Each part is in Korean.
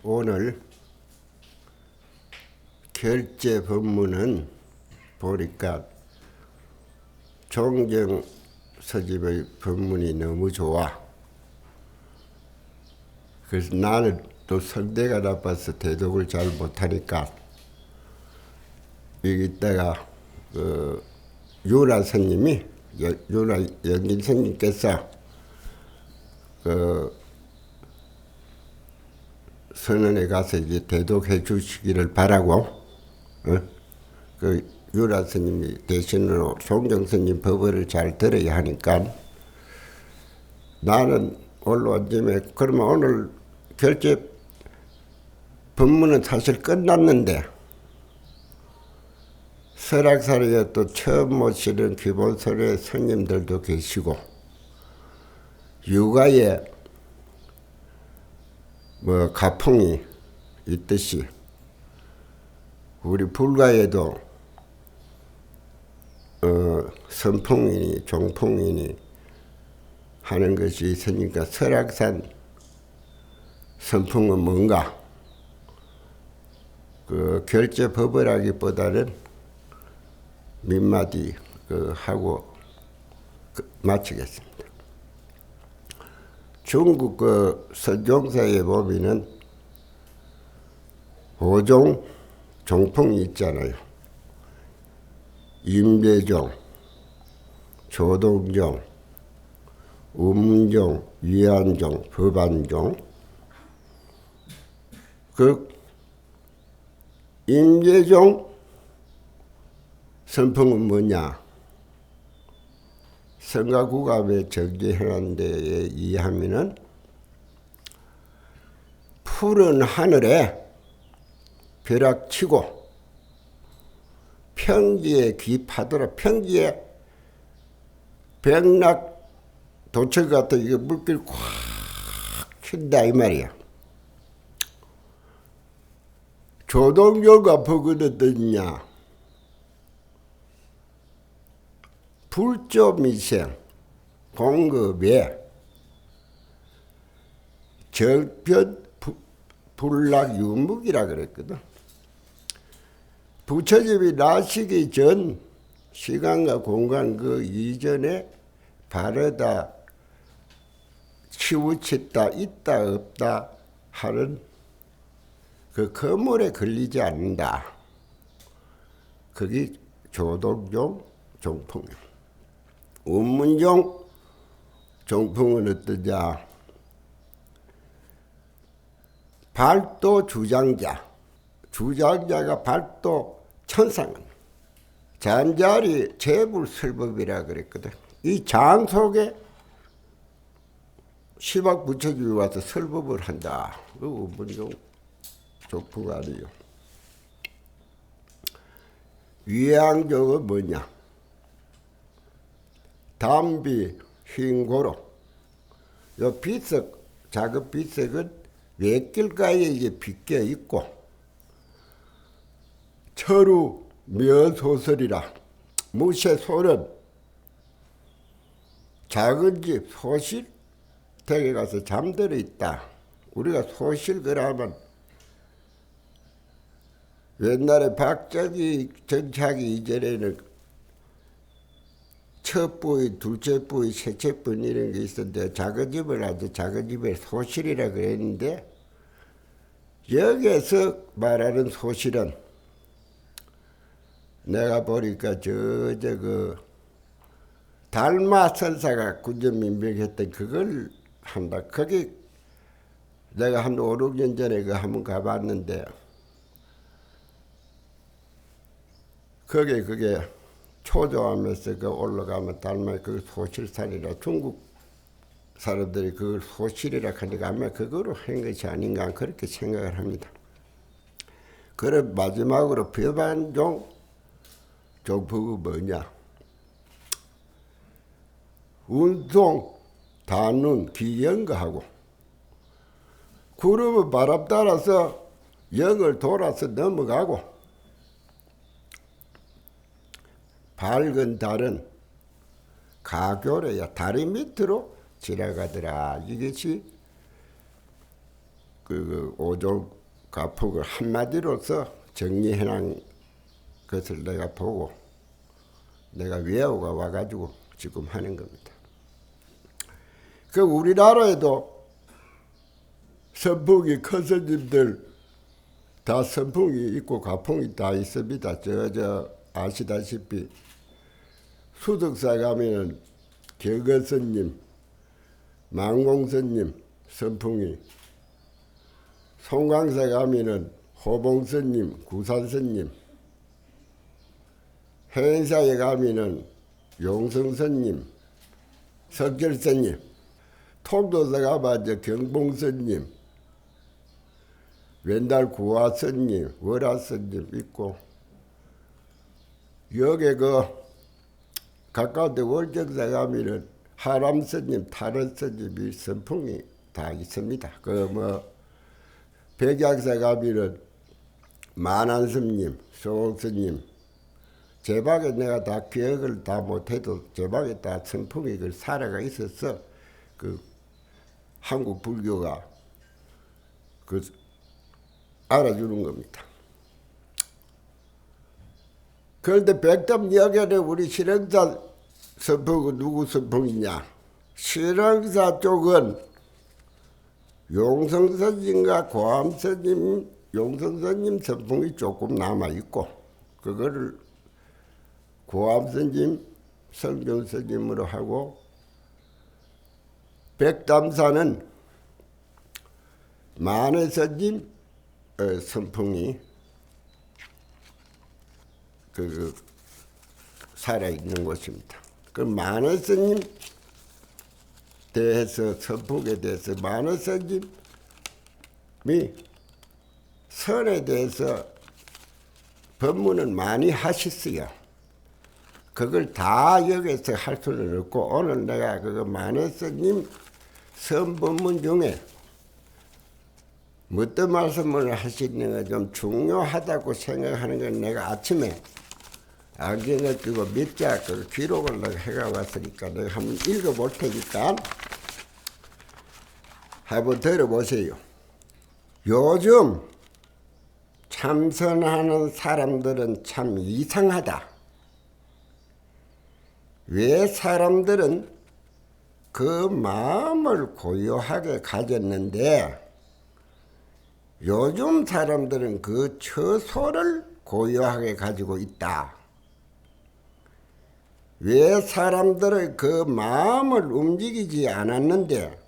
오늘 결제 법문은 보니까 종정 서집의 법문이 너무 좋아. 그래서 나는 또 성대가 나빠서 대독을 잘 못하니까 여기 있다가 유라 스님이 유라 연진 스님께서 선원에 가서 이제 대독해 주시기를 바라고 유라 스님이 대신으로 종정 스님 법을 잘 들어야 하니까 나는 올라온 점에 그러면 오늘 결제 법문은 사실 끝났는데 설악사리에 또 처음 모시는 기본소리의 스님들도 계시고 육아에 가풍이 있듯이 우리 불가에도 선풍이니 종풍이니 하는 것이 있으니까 설악산 선풍은 뭔가 결제 법이라기보다는 몇 마디 하고 마치겠습니다. 중국 선종사에 보면은 5종 종풍이 있잖아요. 임배종, 조동종, 음종, 위안종, 법안종. 임배종 선풍은 뭐냐? 성가구갑에 정제해놓은 데에 의하면은 푸른 하늘에 벼락치고 평지에 귀파더라. 평지에 백락 도철 같은 이게 물길 콱 튄다 이 말이야. 조동조가 법은 어떠냐? 불조미생 공급에 절편 불락유묵이라 그랬거든. 부처집이 나시기 전 시간과 공간 그 이전에 바르다 치우쳤다 있다 없다 하는 그 거물에 걸리지 않는다. 그게 조동종 종풍이야. 운문종 종풍은 어떠냐? 발도 주장자, 주장자가 발도 천상은 잔자리 재불설법이라 그랬거든. 이 장 속에 시박 부처님이 와서 설법을 한다. 그 운문종 종풍 아니요. 위양종은 뭐냐? 담비, 흰고로. 요 비석, 작은 비석은 외길가에 이제 빗겨 있고, 철우, 면소설이라. 무쇠소는 작은 집, 소실 댁에 가서 잠들어 있다. 우리가 소실 그러면 옛날에 박정희 정착이 이전에는 첫 부위, 둘째 부위, 셋째 부위 이런 게 있었는데 작은 집을 아주 작은 집에 소실이라 그랬는데 여기에서 말하는 소실은 내가 보니까 달마 선사가 군전민병했던 그걸 한다. 거기 내가 한 5, 6년 전에 한번 가봤는데 그게 초조하면서 올라가면 달마 그 소실산이라 중국 사람들이 그걸 소실이라 하니까 아마 그거로 한 것이 아닌가 그렇게 생각을 합니다. 그럼 마지막으로 법안종 종풍은 뭐냐? 운송, 단운, 기영거하고 구름은 바람 따라서 영을 돌아서 넘어가고 밝은 달은 가교래야 다리 밑으로 지나가더라. 이것이 그 오종 가풍을 한마디로서 정리해놓은 것을 내가 보고 내가 외우가 와가지고 지금 하는 겁니다. 그 우리나라에도 선풍이 큰 스님들 다 선풍이 있고 가풍이 다 있습니다. 저 아시다시피 수덕사 가면은 경거스님, 망공스님 선풍이, 송광사 가면은 호봉스님, 구산스님, 해인사에 가면은 용성스님, 석결스님, 통도사 가면 이제 경봉스님, 왼달 구화스님, 월화스님 있고, 여기 그 가까운데 월정사 가면은 하람스님, 타르스님이 선풍이 다 있습니다. 그 뭐 백양사 가면은 만안스님, 소옥스님, 제방에 내가 다 기억을 다 못해도 제방에 다 선풍이 그 사례가 있어서 그 한국 불교가 그 알아주는 겁니다. 그런데 백담역에는 우리 실흥사 선풍은 누구 선풍이냐? 실흥사 쪽은 용성스님과 고암스님, 용성스님 선풍이 조금 남아있고 그거를 고암스님, 성경스님으로 하고 백담사는 만해스님 선풍이 그 살아있는 곳입니다. 그 만해스님 대해서 선풍에 대해서 만해스님이 선에 대해서 법문은 많이 하셨어요. 그걸 다 여기서 할 수는 없고 오늘 내가 그거 만해스님 선법문 중에 어떤 말씀을 하시는가 좀 중요하다고 생각하는 건 내가 아침에 안경을 끼고 몇 자 그 기록을 내가 해가 왔으니까 내가 한번 읽어볼 테니까 한번 들어보세요. 요즘 참선하는 사람들은 참 이상하다. 왜 사람들은 그 마음을 고요하게 가졌는데 요즘 사람들은 그 처소를 고요하게 가지고 있다. 왜 사람들의 그 마음을 움직이지 않았는데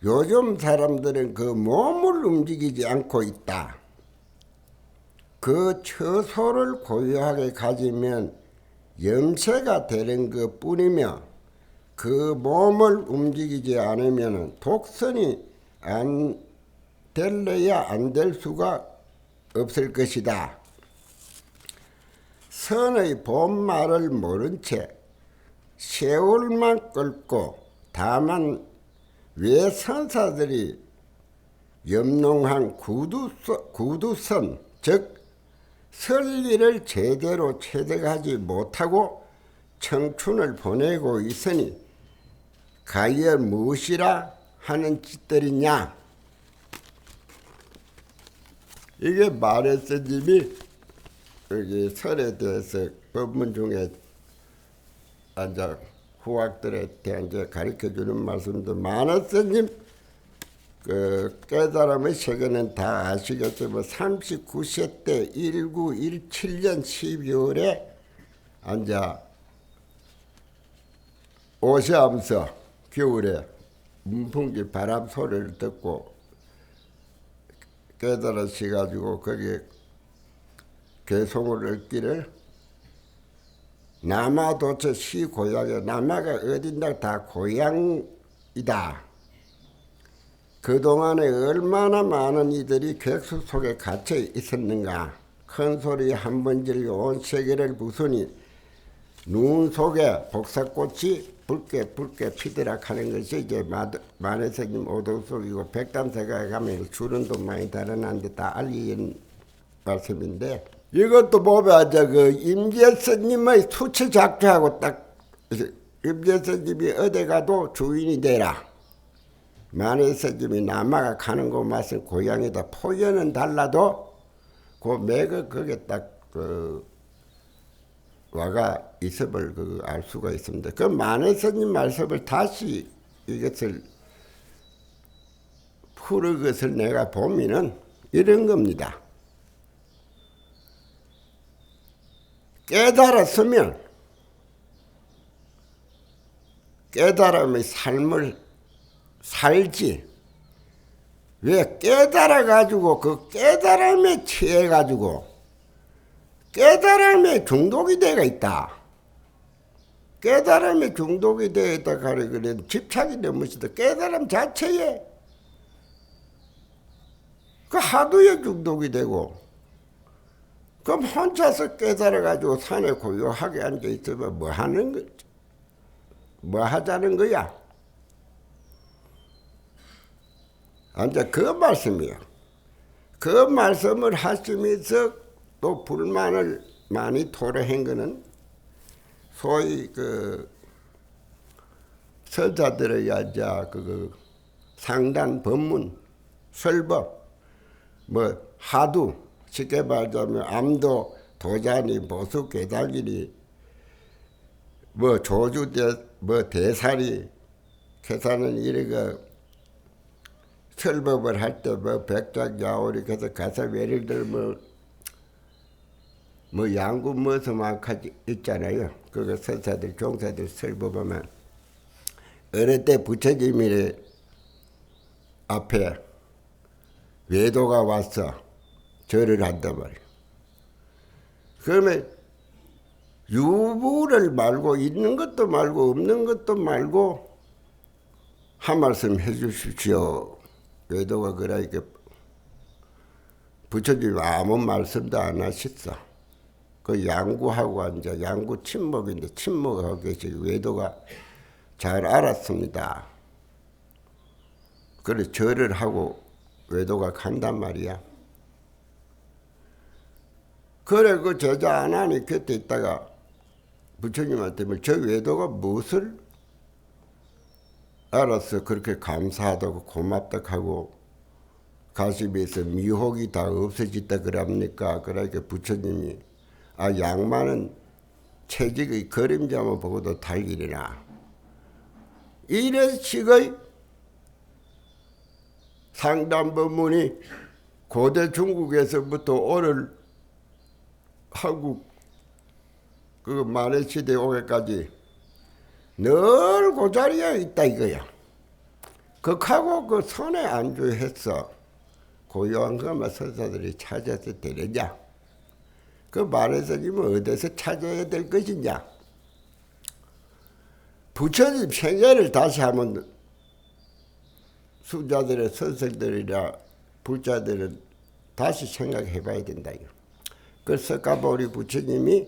요즘 사람들은 그 몸을 움직이지 않고 있다. 그 처소를 고요하게 가지면 염세가 되는 것 뿐이며 그 몸을 움직이지 않으면 독선이 안 될래야 안 될 수가 없을 것이다. 선의 본말을 모른 채 세월만 끌고 다만 왜 선사들이 염농한 구두선 즉 설리를 제대로 체득하지 못하고 청춘을 보내고 있으니 가여 무엇이라 하는 짓들이냐. 이게 마레스님이 여기 설에 대해서 법문 중에 앉아 후학들에 대한 가르쳐주는 말씀도 마레스님 그 깨달음의 세계는 다 아시겠지만 39세 때 1917년 12월에 앉아 오시하면서 겨울에 문풍기 바람 소리를 듣고 깨달으셔가지고 거기에 개송을 얻기를 남아도처 시 고향에 남아가 어딘가 다 고향이다. 그동안에 얼마나 많은 이들이 객수 속에 갇혀 있었는가. 큰 소리 한 번 질려 온 세계를 부수니 눈 속에 복사꽃이 붉게 피더라 하는 것이 이제 만해스님 오동속이고 백담사가 가면 주론도 많이 달아났는데 다 알리는 말씀인데 이것도 보면 이제 그 임재스님의 수치 작두하고 딱 임재스님이 어디 가도 주인이 되라. 만해스님이 남아가 가는 곳맛은 고향이다. 포견은 달라도 그 매가 거기에 딱 와가 있음을 알 수가 있습니다. 그 만해스님 말씀을 다시 이것을 풀을 것을 내가 보면은 이런 겁니다. 깨달았으면 깨달음의 삶을 살지. 왜 깨달아가지고 그 깨달음에 취해가지고 깨달음에 중독이 되어 있다. 깨달음에 중독이 되어 있다 가래 그래 집착이 너무 시다. 깨달음 자체에 그 하도에 중독이 되고 그럼 혼자서 깨달아가지고 산에 고요하게 앉아 있으면 뭐 하는 거지? 뭐 하자는 거야? 앉아 그 말씀이야. 그 말씀을 하시면서 또 불만을 많이 토로한 거는 소위 설자들의 이제 상단 법문, 설법, 뭐 하두, 쉽게 말하자면 암도, 도자니, 보수, 괴달기니, 뭐 조주대, 뭐 대사리, 계산은 이래가 설법을 할 때 뭐 백작야오리 그래서 가서 예를 들어 뭐 양구 뭐서 막 있잖아요. 그거 선사들 종사들 설법하면 어느 때 부처님이 앞에 외도가 와서 절을 한단 말이에요. 그러면 유부를 말고 있는 것도 말고 없는 것도 말고 한 말씀 해주십시오. 외도가 그러니까 부처님 아무 말씀도 안 하셨어. 그 양구하고 앉아 양구 침묵인데 침묵하고 계시고 외도가 잘 알았습니다. 그래 절을 하고 외도가 간단 말이야. 그래 그 제자 하나니 곁에 있다가 부처님한테 저 외도가 무엇을 알았어 그렇게 감사하다고 고맙다고 하고 가슴에서 미혹이 다 없어졌다 그럽니까? 그러니까 부처님이 양만은 채직의 그림자만 보고도 달기리나 이런 식의 상담법문이 고대 중국에서부터 오늘 한국 그 만해시대에 오기까지 늘 그 자리에 있다 이거야. 극하고 그 선에 안주했어. 고요한 것만 선사들이 찾아서 데려냐. 그 만해스님은 어디서 찾아야 될 것이냐. 부처님 생애를 다시 한번 수자들의 선생들이나 불자들은 다시 생각해 봐야 된다. 그래서 우리 부처님이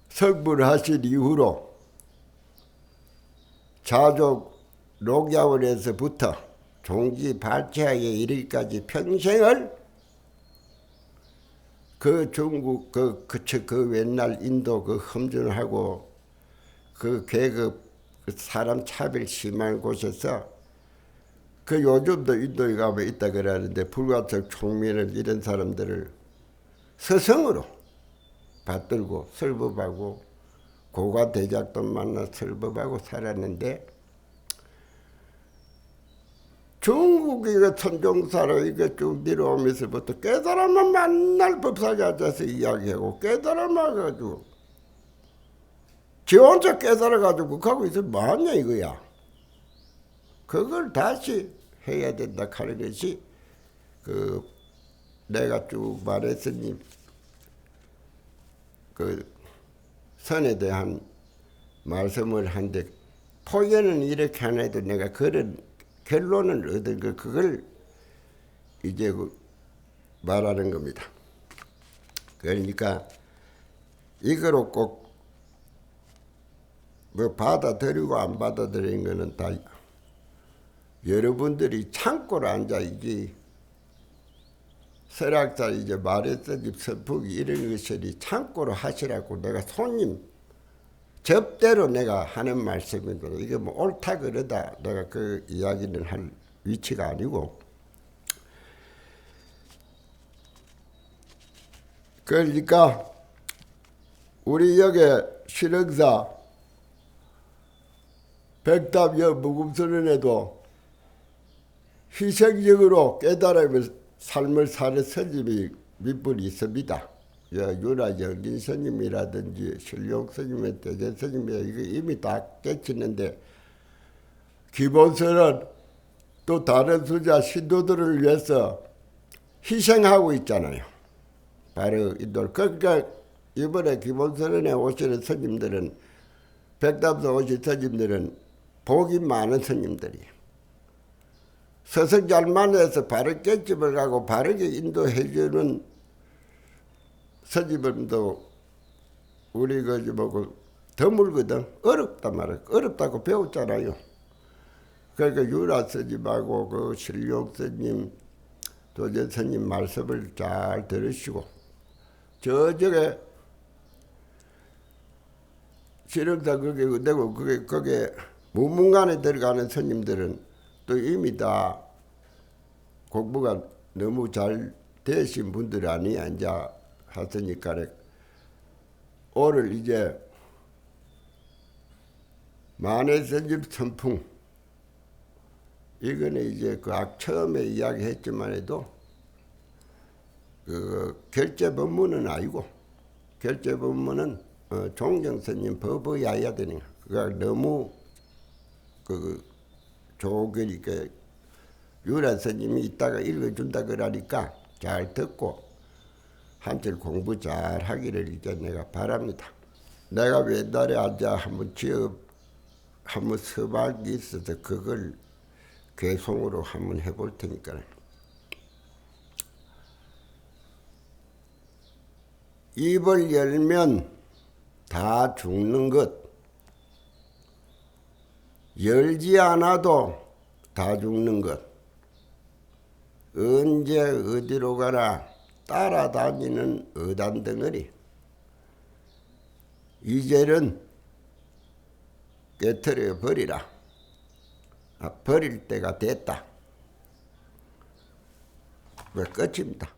성불을 하신 이후로 자족 녹야원에서부터 종지 발치하에 이르기까지 평생을 그 중국 그 옛날 인도 그 험준하고 그 계급 그 사람 차별 심한 곳에서 그 요즘도 인도에 가면 있다 그러는데 불가청 총민을 이런 사람들을 서성으로 받들고 설법하고 고가 대작도 만나 설법하고 살았는데 중국이 그 천종사로 이게 쭉 내려오면서부터 깨달으면 맨날 법사에 앉아서 이야기하고 깨달아가지고 지 혼자 깨달아가지고 하고 있으면 뭐하냐 이거야. 그걸 다시 해야 된다 하는 것이 그 내가 쭉 말했으니 그 선에 대한 말씀을 한데 포기는 이렇게 안 해도 내가 그런 결론을 얻은 그걸 이제 말하는 겁니다. 그러니까 이거로 꼭 뭐 받아들이고 안 받아들이는 거는 다 여러분들이 창고로 앉아 이게 설악자 이제 말했듯이 선풍기 이런 것들이 창고로 하시라고 내가 손님 접대로 내가 하는 말씀입니다. 이게 뭐 옳다 그러다 내가 그 이야기는 할 위치가 아니고, 그러니까 우리 여기 신흥사 백담여 무금선언에도 희생적으로 깨달음의 삶을 사는 스님이 몇 분 있습니다. 유라 영진 스님이라든지 신룡 스님의 대전 스님이 이거 이미 다 깨치는데, 기본서는 또 다른 수자 신도들을 위해서 희생하고 있잖아요. 바로 이들. 그러니까 이번에 기본서론에 오시는 스님들은, 백담사 오신 스님들은 복이 많은 스님들이에요. 서성잘만해서 바른 깨집을 가고 바르게 인도해주는 스님들도 우리 뭐고 드물거든. 어렵단 말이야. 어렵다고 배웠잖아요. 그러니까 유라 스님하고 그 신룡 스님, 도전 스님 말씀을 잘 들으시고, 저쪽에 실흥사 그게 되고 그게 무문관에 들어가는 스님들은 또 이미 다 공부가 너무 잘 되신 분들이 아니 앉아 하시니까 오늘 이제 만해스님 선풍, 이거는 이제 그 처음에 이야기했지만 해도 그 결제 법문은 아니고, 결제 법문은 종정스님 법의야야 되는 거야. 그러니까 너무 그 좋으니까 유라 스님이 이따가 읽어준다 그러니까 잘 듣고 한철 공부 잘 하기를 이제 내가 바랍니다. 내가 옛날에 앉아 한번 서박이 있어서 그걸 개송으로 한번 해볼 테니까. 입을 열면 다 죽는 것, 열지 않아도 다 죽는 것, 언제 어디로 가나 따라다니는 어단덩어리, 이제는 깨트려 버리라. 버릴 때가 됐다. 끝입니다.